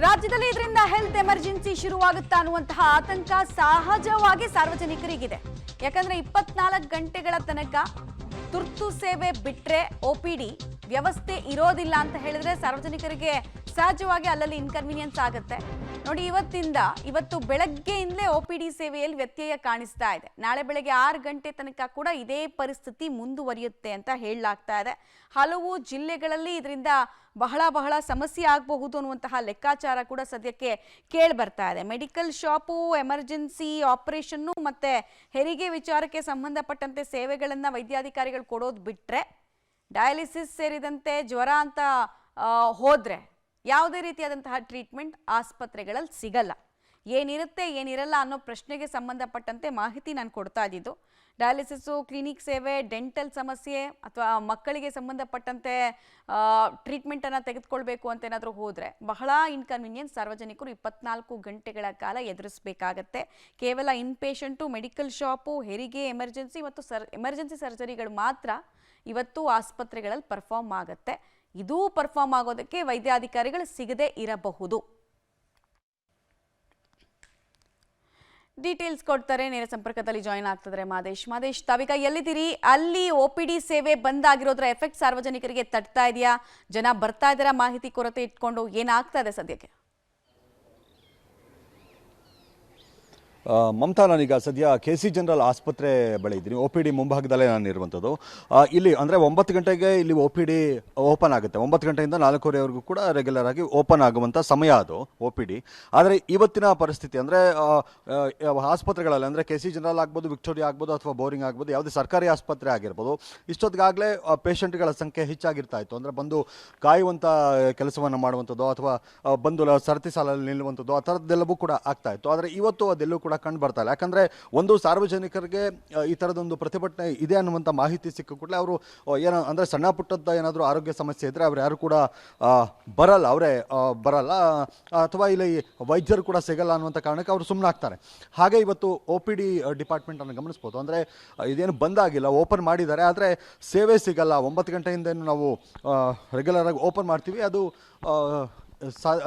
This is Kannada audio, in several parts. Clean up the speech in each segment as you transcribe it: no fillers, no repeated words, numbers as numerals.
ರಾಜ್ಯದಲ್ಲಿ ಇದರಿಂದ ಹೆಲ್ತ್ ಎಮರ್ಜೆನ್ಸಿ ಶುರುವಾಗುತ್ತಾ ಅನ್ನುವಂತಹ ಆತಂಕ ಸಹಜವಾಗಿ ಸಾರ್ವಜನಿಕರಿಗಿದೆ. ಯಾಕಂದ್ರೆ 24 ಗಂಟೆಗಳ ತನಕ ತುರ್ತು ಸೇವೆ ಬಿಟ್ರೆ OPD ವ್ಯವಸ್ಥೆ ಇರೋದಿಲ್ಲ ಅಂತ ಹೇಳಿದ್ರೆ ಸಾರ್ವಜನಿಕರಿಗೆ ಸಹಜವಾಗಿ ಅಲ್ಲಲ್ಲಿ ಇನ್ಕನ್ವೀನಿಯನ್ಸ್ ಆಗುತ್ತೆ. ನೋಡಿ, ಇವತ್ತು ಬೆಳಗ್ಗೆಯಿಂದಲೇ OPD ಸೇವೆಯಲ್ಲಿ ವ್ಯತ್ಯಯ ಕಾಣಿಸ್ತಾ ಇದೆ. ನಾಳೆ ಬೆಳಗ್ಗೆ 6 ಗಂಟೆ ತನಕ ಕೂಡ ಇದೇ ಪರಿಸ್ಥಿತಿ ಮುಂದುವರಿಯುತ್ತೆ ಅಂತ ಹೇಳಲಾಗ್ತಾ ಇದೆ. ಹಲವು ಜಿಲ್ಲೆಗಳಲ್ಲಿ ಇದರಿಂದ ಬಹಳ ಸಮಸ್ಯೆ ಆಗಬಹುದು ಅನ್ನುವಂತಹ ಲೆಕ್ಕಾಚಾರ ಕೂಡ ಸದ್ಯಕ್ಕೆ ಕೇಳಿ ಬರ್ತಾ ಇದೆ. ಮೆಡಿಕಲ್ ಶಾಪು, ಎಮರ್ಜೆನ್ಸಿ ಆಪರೇಷನ್ನು ಮತ್ತೆ ಹೆರಿಗೆ ವಿಚಾರಕ್ಕೆ ಸಂಬಂಧಪಟ್ಟಂತೆ ಸೇವೆಗಳನ್ನು ವೈದ್ಯಾಧಿಕಾರಿಗಳು ಕೊಡೋದು ಬಿಟ್ರೆ, ಡಯಾಲಿಸಿಸ್ ಸೇರಿದಂತೆ ಜ್ವರ ಅಂತ ಹೋದ್ರೆ ಯಾವುದೇ ರೀತಿಯಾದಂತಹ ಟ್ರೀಟ್ಮೆಂಟ್ ಆಸ್ಪತ್ರೆಗಳಲ್ಲಿ ಸಿಗಲ್ಲ. ಏನಿರುತ್ತೆ ಏನಿರಲ್ಲ ಅನ್ನೋ ಪ್ರಶ್ನೆಗೆ ಸಂಬಂಧಪಟ್ಟಂತೆ ಮಾಹಿತಿ ನಾನು ಕೊಡ್ತಾ ಇದ್ದಿದ್ದು. ಡಯಾಲಿಸಿಸು, ಕ್ಲಿನಿಕ್ ಸೇವೆ, ಡೆಂಟಲ್ ಸಮಸ್ಯೆ ಅಥವಾ ಮಕ್ಕಳಿಗೆ ಸಂಬಂಧಪಟ್ಟಂತೆ ಟ್ರೀಟ್ಮೆಂಟನ್ನು ತೆಗೆದುಕೊಳ್ಬೇಕು ಅಂತ ಏನಾದರೂ ಹೋದರೆ ಬಹಳ ಇನ್ಕನ್ವೀನಿಯನ್ಸ್ ಸಾರ್ವಜನಿಕರು 24 ಗಂಟೆಗಳ ಕಾಲ ಎದುರಿಸಬೇಕಾಗತ್ತೆ. ಕೇವಲ ಇನ್ಪೇಷಂಟು, ಮೆಡಿಕಲ್ ಶಾಪು, ಹೆರಿಗೆ, ಎಮರ್ಜೆನ್ಸಿ ಮತ್ತು ಎಮರ್ಜೆನ್ಸಿ ಸರ್ಜರಿಗಳು ಮಾತ್ರ ಇವತ್ತು ಆಸ್ಪತ್ರೆಗಳಲ್ಲಿ ಪರ್ಫಾರ್ಮ್ ಆಗುತ್ತೆ. ಇದೂ ಪರ್ಫಾರ್ಮ್ ಆಗೋದಕ್ಕೆ ವೈದ್ಯಾಧಿಕಾರಿಗಳು ಸಿಗದೇ ಇರಬಹುದು. ಡೀಟೇಲ್ಸ್ ಕೊಡ್ತಾರೆ, ನೇರ ಸಂಪರ್ಕದಲ್ಲಿ ಜಾಯಿನ್ ಆಗ್ತಿದ್ದಾರೆ ಮಾದೇಶ್, ತಾವೀಗ ಎಲ್ಲಿದ್ದೀರಿ? ಅಲ್ಲಿ OPD ಸೇವೆ ಬಂದಾಗಿರೋದ್ರ ಎಫೆಕ್ಟ್ ಸಾರ್ವಜನಿಕರಿಗೆ ತಟ್ತಾ ಇದೆಯಾ? ಜನ ಬರ್ತಾ ಇದ್ದಾರಾ ಮಾಹಿತಿ ಕೊರತೆ ಇಟ್ಕೊಂಡು? ಏನಾಗ್ತಾ ಇದೆ ಸದ್ಯಕ್ಕೆ? ಮಮತಾ, ನಾನೀಗ ಸದ್ಯ KC ಜನರಲ್ ಆಸ್ಪತ್ರೆ ಬಳಿ ಇದ್ದೀನಿ. OPD ಮುಂಭಾಗದಲ್ಲೇ ನಾನು ಇರುವಂಥದ್ದು. ಇಲ್ಲಿ ಅಂದರೆ 9 ಗಂಟೆಗೆ ಇಲ್ಲಿ OPD ಓಪನ್ ಆಗುತ್ತೆ. 9 ಗಂಟೆಯಿಂದ 4:15ವರೆಗೂ ಕೂಡ ರೆಗ್ಯುಲರ್ ಆಗಿ ಓಪನ್ ಆಗುವಂಥ ಸಮಯ ಅದು OPD. ಆದರೆ ಇವತ್ತಿನ ಪರಿಸ್ಥಿತಿ ಅಂದರೆ ಆಸ್ಪತ್ರೆಗಳಲ್ಲಿ ಅಂದರೆ KC ಜನರಲ್ ಆಗ್ಬೋದು, ವಿಕ್ಟೋರಿಯಾ ಆಗ್ಬೋದು, ಅಥವಾ ಬೋರಿಂಗ್ ಆಗ್ಬೋದು, ಯಾವುದೇ ಸರ್ಕಾರಿ ಆಸ್ಪತ್ರೆ ಆಗಿರ್ಬೋದು, ಇಷ್ಟೊತ್ತಿಗಾಗಲೇ ಪೇಷಂಟ್ಗಳ ಸಂಖ್ಯೆ ಹೆಚ್ಚಾಗಿರ್ತಾ ಇತ್ತು. ಅಂದರೆ ಬಂದು ಕಾಯುವಂಥ ಕೆಲಸವನ್ನು ಮಾಡುವಂಥದ್ದು ಅಥವಾ ಬಂದು ಸರತಿ ಸಾಲಲ್ಲಿ ನಿಲ್ಲುವಂಥದ್ದು, ಆ ಥರದ್ದೆಲ್ಲವೂ ಕೂಡ ಆಗ್ತಾ ಇತ್ತು. ಆದರೆ ಇವತ್ತು ಅದೆಲ್ಲೂ ಕೂಡ ಕಂಡು ಬರ್ತಾ ಇಲ್ಲ. ಯಾಕಂದರೆ ಒಂದು ಸಾರ್ವಜನಿಕರಿಗೆ ಈ ಥರದೊಂದು ಪ್ರತಿಭಟನೆ ಇದೆ ಅನ್ನುವಂಥ ಮಾಹಿತಿ ಸಿಕ್ಕ ಕೂಡಲೇ ಅವರು ಏನೋ ಅಂದರೆ ಸಣ್ಣ ಪುಟ್ಟದ ಏನಾದರೂ ಆರೋಗ್ಯ ಸಮಸ್ಯೆ ಇದ್ದರೆ ಅವ್ರು ಯಾರು ಕೂಡ ಬರಲ್ಲ ಅಥವಾ ಇಲ್ಲಿ ವೈದ್ಯರು ಕೂಡ ಸಿಗಲ್ಲ ಅನ್ನುವಂಥ ಕಾರಣಕ್ಕೆ ಅವರು ಸುಮ್ಮನಾಗ್ತಾರೆ. ಹಾಗೆ ಇವತ್ತು OPD ಡಿಪಾರ್ಟ್ಮೆಂಟನ್ನು ಗಮನಿಸ್ಬೋದು. ಅಂದರೆ ಇದೇನು ಬಂದಾಗಿಲ್ಲ, ಓಪನ್ ಮಾಡಿದ್ದಾರೆ, ಆದರೆ ಸೇವೆ ಸಿಗಲ್ಲ. 9 ಗಂಟೆಯಿಂದ ನಾವು ರೆಗ್ಯುಲರ್ ಆಗಿ ಓಪನ್ ಮಾಡ್ತೀವಿ, ಅದು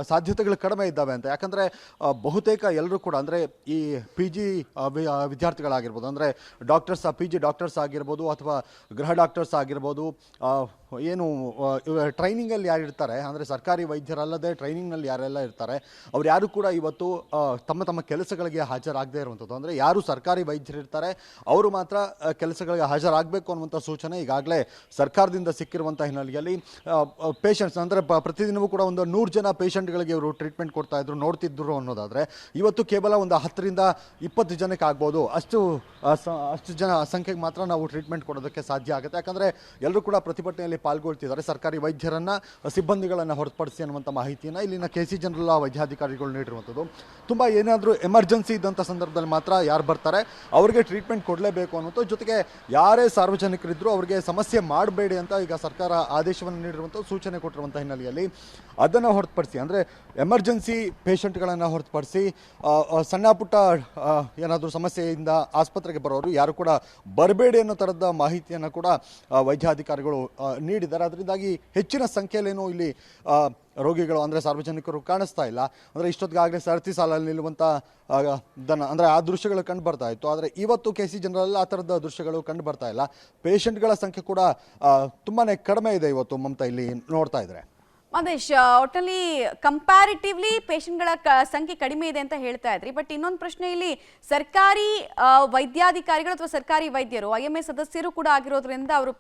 ಸಾಧ್ಯತೆಗಳು ಕಡಿಮೆ ಇದ್ದಾವೆ ಅಂತ. ಯಾಕಂದರೆ ಬಹುತೇಕ ಎಲ್ಲರೂ ಕೂಡ ಅಂದರೆ ಈ PG ವಿದ್ಯಾರ್ಥಿಗಳಾಗಿರ್ಬೋದು, ಅಂದರೆ ಡಾಕ್ಟರ್ಸ್, PG ಡಾಕ್ಟರ್ಸ್ ಆಗಿರ್ಬೋದು ಅಥವಾ ಗೃಹ ಡಾಕ್ಟರ್ಸ್ ಆಗಿರ್ಬೋದು, ಏನು ಟ್ರೈನಿಂಗಲ್ಲಿ ಯಾರು ಇರ್ತಾರೆ ಅಂದರೆ ಸರ್ಕಾರಿ ವೈದ್ಯರಲ್ಲದೆ ಟ್ರೈನಿಂಗ್ನಲ್ಲಿ ಯಾರೆಲ್ಲ ಇರ್ತಾರೆ ಅವ್ರು ಯಾರು ಕೂಡ ಇವತ್ತು ತಮ್ಮ ಕೆಲಸಗಳಿಗೆ ಹಾಜರಾಗದೇ ಇರುವಂಥದ್ದು. ಅಂದರೆ ಯಾರು ಸರ್ಕಾರಿ ವೈದ್ಯರು ಇರ್ತಾರೆ ಅವರು ಮಾತ್ರ ಕೆಲಸಗಳಿಗೆ ಹಾಜರಾಗಬೇಕು ಅನ್ನುವಂಥ ಸೂಚನೆ ಈಗಾಗಲೇ ಸರ್ಕಾರದಿಂದ ಸಿಕ್ಕಿರುವಂಥ ಹಿನ್ನೆಲೆಯಲ್ಲಿ ಪೇಷಂಟ್ಸ್ ಅಂದರೆ ಪ್ರತಿದಿನವೂ ಕೂಡ ಒಂದು 100 ಜನ ಪೇಷಂಟ್ಗಳಿಗೆ ಇವರು ಟ್ರೀಟ್ಮೆಂಟ್ ಕೊಡ್ತಾ ಇದ್ರು, ನೋಡ್ತಿದ್ರು ಅನ್ನೋದಾದರೆ ಇವತ್ತು ಕೇವಲ ಒಂದು 10 ರಿಂದ 20 ಜನಕ್ಕೆ ಆಗ್ಬೋದು, ಅಷ್ಟು ಜನ ಸಂಖ್ಯೆಗೆ ಮಾತ್ರ ನಾವು ಟ್ರೀಟ್ಮೆಂಟ್ ಕೊಡೋದಕ್ಕೆ ಸಾಧ್ಯ ಆಗುತ್ತೆ. ಯಾಕಂದರೆ ಎಲ್ಲರೂ ಕೂಡ ಪ್ರತಿಭಟನೆಯಲ್ಲಿ ಪಾಲ್ಗೊಳ್ತಿದ್ದಾರೆ. ಸರ್ಕಾರಿ ವೈದ್ಯರನ್ನು, ಸಿಬ್ಬಂದಿಗಳನ್ನು ಹೊರತುಪಡಿಸಿ ಅನ್ನುವಂಥ ಮಾಹಿತಿಯನ್ನು ಇಲ್ಲಿನ KC ಜನರಲ್ ವೈದ್ಯಾಧಿಕಾರಿಗಳು ನೀಡಿರುವಂಥದ್ದು. ತುಂಬ ಏನಾದರೂ ಎಮರ್ಜೆನ್ಸಿ ಇದ್ದಂಥ ಸಂದರ್ಭದಲ್ಲಿ ಮಾತ್ರ ಯಾರು ಬರ್ತಾರೆ ಅವರಿಗೆ ಟ್ರೀಟ್ಮೆಂಟ್ ಕೊಡಲೇಬೇಕು ಅನ್ನೋದು. ಜೊತೆಗೆ ಯಾರೇ ಸಾರ್ವಜನಿಕರಿದ್ದರೂ ಅವರಿಗೆ ಸಮಸ್ಯೆ ಮಾಡಬೇಡಿ ಅಂತ ಈಗ ಸರ್ಕಾರ ಆದೇಶವನ್ನು ನೀಡಿರುವಂಥ ಸೂಚನೆ ಕೊಟ್ಟಿರುವಂಥ ಹಿನ್ನೆಲೆಯಲ್ಲಿ ಅದನ್ನು ಹೊರತುಪಡಿಸಿ ಅಂದರೆ ಎಮರ್ಜೆನ್ಸಿ ಪೇಷಂಟ್ಗಳನ್ನು ಹೊರತುಪಡಿಸಿ ಸಣ್ಣ ಪುಟ್ಟ ಏನಾದರೂ ಸಮಸ್ಯೆಯಿಂದ ಆಸ್ಪತ್ರೆಗೆ ಬರೋರು ಯಾರು ಕೂಡ ಬರಬೇಡಿ ಅನ್ನೋ ಥರದ ಮಾಹಿತಿಯನ್ನು ಕೂಡ ವೈದ್ಯಾಧಿಕಾರಿಗಳು ನೀಡಿದ್ದಾರೆ. ಅದರಿಂದಾಗಿ ಹೆಚ್ಚಿನ ಸಂಖ್ಯೆಯಲ್ಲೇನೂ ಇಲ್ಲಿ ರೋಗಿಗಳು ಅಂದರೆ ಸಾರ್ವಜನಿಕರು ಕಾಣಿಸ್ತಾ ಇಲ್ಲ. ಅಂದರೆ ಇಷ್ಟೊತ್ತಿಗಾಗಲೇ ಸರತಿ ಸಾಲಲ್ಲಿ ನಿಲ್ಲುವಂಥ ಅಂದರೆ ಆ ದೃಶ್ಯಗಳು ಕಂಡು ಬರ್ತಾ ಇತ್ತು. ಆದರೆ ಇವತ್ತು KC ಜನರಲ್ಲಿ ಆ ಥರದ ದೃಶ್ಯಗಳು ಕಂಡು ಬರ್ತಾ ಇಲ್ಲ. ಪೇಷಂಟ್ಗಳ ಸಂಖ್ಯೆ ಕೂಡ ತುಂಬಾ ಕಡಿಮೆ ಇದೆ ಇವತ್ತು ಮಮತಾ, ಇಲ್ಲಿ ನೋಡ್ತಾ ಇದ್ದಾರೆ. ಮಾದೇಶ್, ಒಟ್ಟಲ್ಲಿ ಕಂಪ್ಯಾರಿಟಿವ್ಲಿ ಪೇಷಂಟ್ಗಳ ಸಂಖ್ಯೆ ಕಡಿಮೆ ಇದೆ ಅಂತ ಹೇಳ್ತಾ ಇದ್ರಿ. ಬಟ್ ಇನ್ನೊಂದು ಪ್ರಶ್ನೆ, ಇಲ್ಲಿ ಸರ್ಕಾರಿ ವೈದ್ಯಾಧಿಕಾರಿಗಳು ಅಥವಾ ಸರ್ಕಾರಿ ವೈದ್ಯರು IMA ಸದಸ್ಯರು ಕೂಡ ಆಗಿರೋದ್ರಿಂದ ಅವರು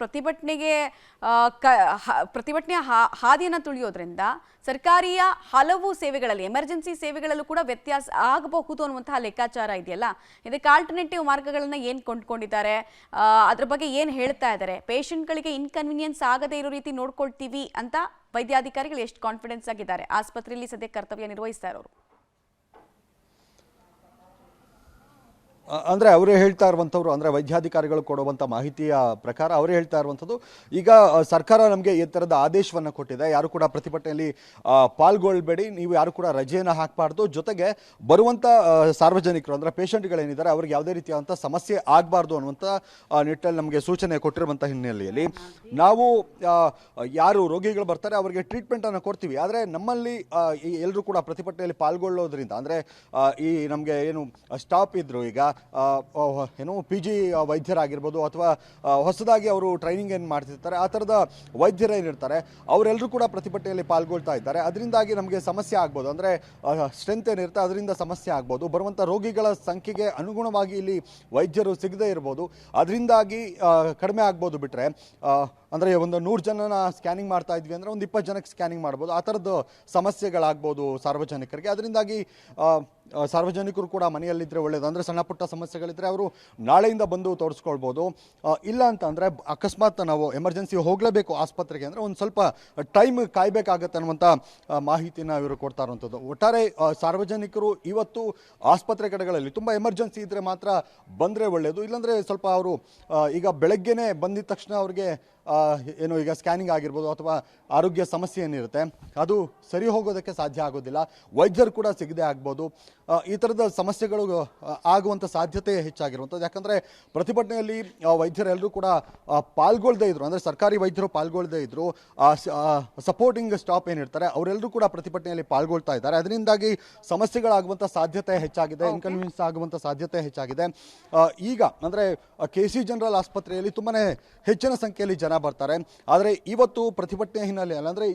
ಪ್ರತಿಭಟನೆಯ ಹಾದಿಯನ್ನು ತುಳಿಯೋದ್ರಿಂದ ಸರ್ಕಾರಿಯ ಹಲವು ಸೇವೆಗಳಲ್ಲಿ, ಎಮರ್ಜೆನ್ಸಿ ಸೇವೆಗಳಲ್ಲೂ ಕೂಡ ವ್ಯತ್ಯಾಸ ಆಗಬಹುದು ಅನ್ನುವಂತಹ ಲೆಕ್ಕಾಚಾರ ಇದೆಯಲ್ಲ. ಇದಕ್ಕೆ ಆಲ್ಟರ್ನೇಟಿವ್ ಮಾರ್ಗಗಳನ್ನ ಏನು ಕೊಂಡ್ಕೊಂಡಿದ್ದಾರೆ, ಅದ್ರ ಬಗ್ಗೆ ಏನು ಹೇಳ್ತಾ ಇದ್ದಾರೆ? ಪೇಷಂಟ್ಗಳಿಗೆ ಇನ್ಕನ್ವೀನಿಯನ್ಸ್ ಆಗದೇ ಇರೋ ರೀತಿ ನೋಡ್ಕೊಳ್ತೀವಿ ಅಂತ ವೈದ್ಯಾಧಿಕಾರಿಗಳು ಎಷ್ಟು ಕಾನ್ಫಿಡೆನ್ಸ್ ಆಗಿದ್ದಾರೆ? ಆಸ್ಪತ್ರೆಯಲ್ಲಿ ಸದ್ಯ ಕರ್ತವ್ಯ ನಿರ್ವಹಿಸ್ತಾ ಇರೋರು. ಅಂದರೆ ಅವರೇ ಹೇಳ್ತಾ ಇರುವಂಥವ್ರು, ಅಂದರೆ ವೈದ್ಯಾಧಿಕಾರಿಗಳು ಕೊಡುವಂಥ ಮಾಹಿತಿಯ ಪ್ರಕಾರ ಅವರೇ ಹೇಳ್ತಾ ಇರುವಂಥದ್ದು, ಈಗ ಸರ್ಕಾರ ನಮಗೆ ಈ ಥರದ ಆದೇಶವನ್ನು ಕೊಟ್ಟಿದೆ, ಯಾರು ಕೂಡ ಪ್ರತಿಭಟನೆಯಲ್ಲಿ ಪಾಲ್ಗೊಳ್ಬೇಡಿ, ನೀವು ಯಾರು ಕೂಡ ರಜೆಯನ್ನು ಹಾಕಬಾರ್ದು, ಜೊತೆಗೆ ಬರುವಂಥ ಸಾರ್ವಜನಿಕರು ಅಂದರೆ ಪೇಷಂಟ್ಗಳೇನಿದ್ದಾರೆ ಅವ್ರಿಗೆ ಯಾವುದೇ ರೀತಿಯಾದಂಥ ಸಮಸ್ಯೆ ಆಗಬಾರ್ದು ಅನ್ನುವಂಥ ನಿಟ್ಟಲ್ಲಿ ನಮಗೆ ಸೂಚನೆ ಕೊಟ್ಟಿರುವಂಥ ಹಿನ್ನೆಲೆಯಲ್ಲಿ ನಾವು ಯಾರು ರೋಗಿಗಳು ಬರ್ತಾರೆ ಅವರಿಗೆ ಟ್ರೀಟ್ಮೆಂಟನ್ನು ಕೊಡ್ತೀವಿ. ಆದರೆ ನಮ್ಮಲ್ಲಿ ಎಲ್ಲರೂ ಕೂಡ ಪ್ರತಿಭಟನೆಯಲ್ಲಿ ಪಾಲ್ಗೊಳ್ಳೋದ್ರಿಂದ, ಅಂದರೆ ಈ ನಮಗೆ ಏನು ಸ್ಟಾಪ್ ಇದ್ರು ಈಗ ಏನು PG ವೈದ್ಯರಾಗಿರ್ಬೋದು ಅಥವಾ ಹೊಸದಾಗಿ ಅವರು ಟ್ರೈನಿಂಗ್ ಏನು ಮಾಡ್ತಿರ್ತಾರೆ ಆ ಥರದ ವೈದ್ಯರೇನಿರ್ತಾರೆ ಅವರೆಲ್ಲರೂ ಕೂಡ ಪ್ರತಿಭಟನೆಯಲ್ಲಿ ಪಾಲ್ಗೊಳ್ತಾ ಇದ್ದಾರೆ. ಅದರಿಂದಾಗಿ ನಮಗೆ ಸಮಸ್ಯೆ ಆಗ್ಬೋದು, ಅಂದರೆ ಸ್ಟ್ರೆಂತ್ ಏನಿರುತ್ತೆ ಅದರಿಂದ ಸಮಸ್ಯೆ ಆಗ್ಬೋದು. ಬರುವಂಥ ರೋಗಿಗಳ ಸಂಖ್ಯೆಗೆ ಅನುಗುಣವಾಗಿ ಇಲ್ಲಿ ವೈದ್ಯರು ಸಿಗದೇ ಇರ್ಬೋದು, ಅದರಿಂದಾಗಿ ಕಡಿಮೆ ಆಗ್ಬೋದು. ಬಿಟ್ಟರೆ ಅಂದರೆ ಒಂದು 100 ಜನನ ಸ್ಕ್ಯಾನಿಂಗ್ ಮಾಡ್ತಾ ಇದ್ವಿ ಅಂದರೆ ಒಂದು 20 ಜನಕ್ಕೆ ಸ್ಕ್ಯಾನಿಂಗ್ ಮಾಡ್ಬೋದು. ಆ ಥರದ್ದು ಸಮಸ್ಯೆಗಳಾಗ್ಬೋದು ಸಾರ್ವಜನಿಕರಿಗೆ. ಅದರಿಂದಾಗಿ ಸಾರ್ವಜನಿಕರು ಕೂಡ ಮನೆಯಲ್ಲಿದ್ದರೆ ಒಳ್ಳೆಯದು. ಅಂದರೆ ಸಣ್ಣ ಪುಟ್ಟ ಸಮಸ್ಯೆಗಳಿದ್ದರೆ ಅವರು ನಾಳೆಯಿಂದ ಬಂದು ತೋರಿಸ್ಕೊಳ್ಬೋದು. ಇಲ್ಲ ಅಂತ ಅಂದರೆ ಅಕಸ್ಮಾತ್ ನಾವು ಎಮರ್ಜೆನ್ಸಿ ಹೋಗಲೇಬೇಕು ಆಸ್ಪತ್ರೆಗೆ ಅಂದರೆ ಒಂದು ಸ್ವಲ್ಪ ಟೈಮ್ ಕಾಯಬೇಕಾಗತ್ತೆ ಅನ್ನುವಂಥ ಮಾಹಿತಿನ ಇವರು ಕೊಡ್ತಾ ಇರುವಂಥದ್ದು. ಒಟ್ಟಾರೆ ಸಾರ್ವಜನಿಕರು ಇವತ್ತು ಆಸ್ಪತ್ರೆ ಕಡೆಗಳಲ್ಲಿ ತುಂಬ ಎಮರ್ಜೆನ್ಸಿ ಇದ್ದರೆ ಮಾತ್ರ ಬಂದರೆ ಒಳ್ಳೆಯದು. ಇಲ್ಲಾಂದರೆ ಸ್ವಲ್ಪ ಅವರು ಈಗ ಬೆಳಗ್ಗೆನೇ ಬಂದಿದ ತಕ್ಷಣ ಅವ್ರಿಗೆ ಏನು ಈಗ ಸ್ಕ್ಯಾನಿಂಗ್ ಆಗಿರ್ಬೋದು ಅಥವಾ ಆರೋಗ್ಯ ಸಮಸ್ಯೆ ಏನಿರುತ್ತೆ ಅದು ಸರಿ ಹೋಗೋದಕ್ಕೆ ಸಾಧ್ಯ ಆಗೋದಿಲ್ಲ. ವೈದ್ಯರು ಕೂಡ ಸಿಗದೆ ಆಗ್ಬೋದು. ಈ ಥರದ ಸಮಸ್ಯೆಗಳು ಆಗುವಂಥ ಸಾಧ್ಯತೆ ಹೆಚ್ಚಾಗಿರುವಂಥದ್ದು. ಯಾಕಂದರೆ ಪ್ರತಿಭಟನೆಯಲ್ಲಿ ವೈದ್ಯರೆಲ್ಲರೂ ಕೂಡ ಪಾಲ್ಗೊಳ್ಳದೇ ಇದ್ರು, ಅಂದರೆ ಸರ್ಕಾರಿ ವೈದ್ಯರು ಪಾಲ್ಗೊಳ್ಳದೇ ಇದ್ರು, ಸಪೋರ್ಟಿಂಗ್ ಸ್ಟಾಫ್ ಏನಿರ್ತಾರೆ ಅವರೆಲ್ಲರೂ ಕೂಡ ಪ್ರತಿಭಟನೆಯಲ್ಲಿ ಪಾಲ್ಗೊಳ್ತಾ ಇದ್ದಾರೆ. ಅದರಿಂದಾಗಿ ಸಮಸ್ಯೆಗಳಾಗುವಂಥ ಸಾಧ್ಯತೆ ಹೆಚ್ಚಾಗಿದೆ, ಇನ್ಕನ್ವೀನಿಯನ್ಸ್ ಆಗುವಂಥ ಸಾಧ್ಯತೆ ಹೆಚ್ಚಾಗಿದೆ. ಈಗ ಅಂದರೆ KC ಜನರಲ್ ಆಸ್ಪತ್ರೆಯಲ್ಲಿ ತುಂಬಾ ಹೆಚ್ಚಿನ ಸಂಖ್ಯೆಯಲ್ಲಿ ಜನ ಬರ್ತಾರೆ. ಆದರೆ ಇವತ್ತು ಪ್ರತಿಭಟನೆ ಹಿನ್ನೆಲೆಯಲ್ಲಿ, ಅಂದರೆ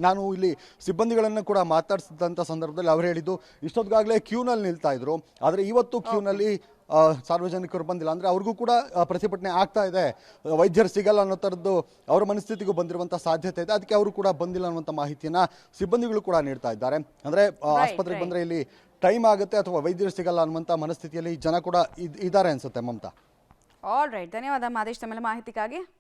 ನಾನು ಇಲ್ಲಿ ಸಿಬ್ಬಂದಿಗಳನ್ನು ಕೂಡ ಮಾತಾಡಿಸಿದಂಥ ಸಂದರ್ಭದಲ್ಲಿ ಅವರು ಹೇಳಿದ್ದು ಇಷ್ಟೊತ್ತಿಗಾಗಲೇ ಕ್ಯೂನಲ್ಲಿ ನಿಲ್ತಾ ಇದ್ರು, ಆದರೆ ಇವತ್ತು ಕ್ಯೂನಲ್ಲಿ ಸಾರ್ವಜನಿಕರು ಬಂದಿಲ್ಲ. ಅಂದರೆ ಅವ್ರಿಗೂ ಕೂಡ ಪ್ರತಿಭಟನೆ ಆಗ್ತಾ ಇದೆ, ವೈದ್ಯರು ಸಿಗಲ್ಲ ಅನ್ನೋ ಥರದ್ದು ಅವರ ಮನಸ್ಥಿತಿಗೂ ಬಂದಿರುವಂಥ ಸಾಧ್ಯತೆ ಇದೆ. ಅದಕ್ಕೆ ಅವರು ಕೂಡ ಬಂದಿಲ್ಲ ಅನ್ನುವಂಥ ಮಾಹಿತಿಯನ್ನು ಸಿಬ್ಬಂದಿಗಳು ಕೂಡ ನೀಡ್ತಾ ಇದ್ದಾರೆ. ಅಂದರೆ ಆಸ್ಪತ್ರೆಗೆ ಬಂದರೆ ಇಲ್ಲಿ ಟೈಮ್ ಆಗುತ್ತೆ ಅಥವಾ ವೈದ್ಯರು ಸಿಗಲ್ಲ ಅನ್ನುವಂಥ ಮನಸ್ಥಿತಿಯಲ್ಲಿ ಜನ ಕೂಡ ಇದ್ದಾರೆ ಅನ್ಸುತ್ತೆ. ಮಮತಾ. ಆಲ್ ರೈಟ್, ಧನ್ಯವಾದ ಮಾದೇಶ್ ತಮ್ಮೆಲ್ಲ ಮಾಹಿತಿಗಾಗಿ.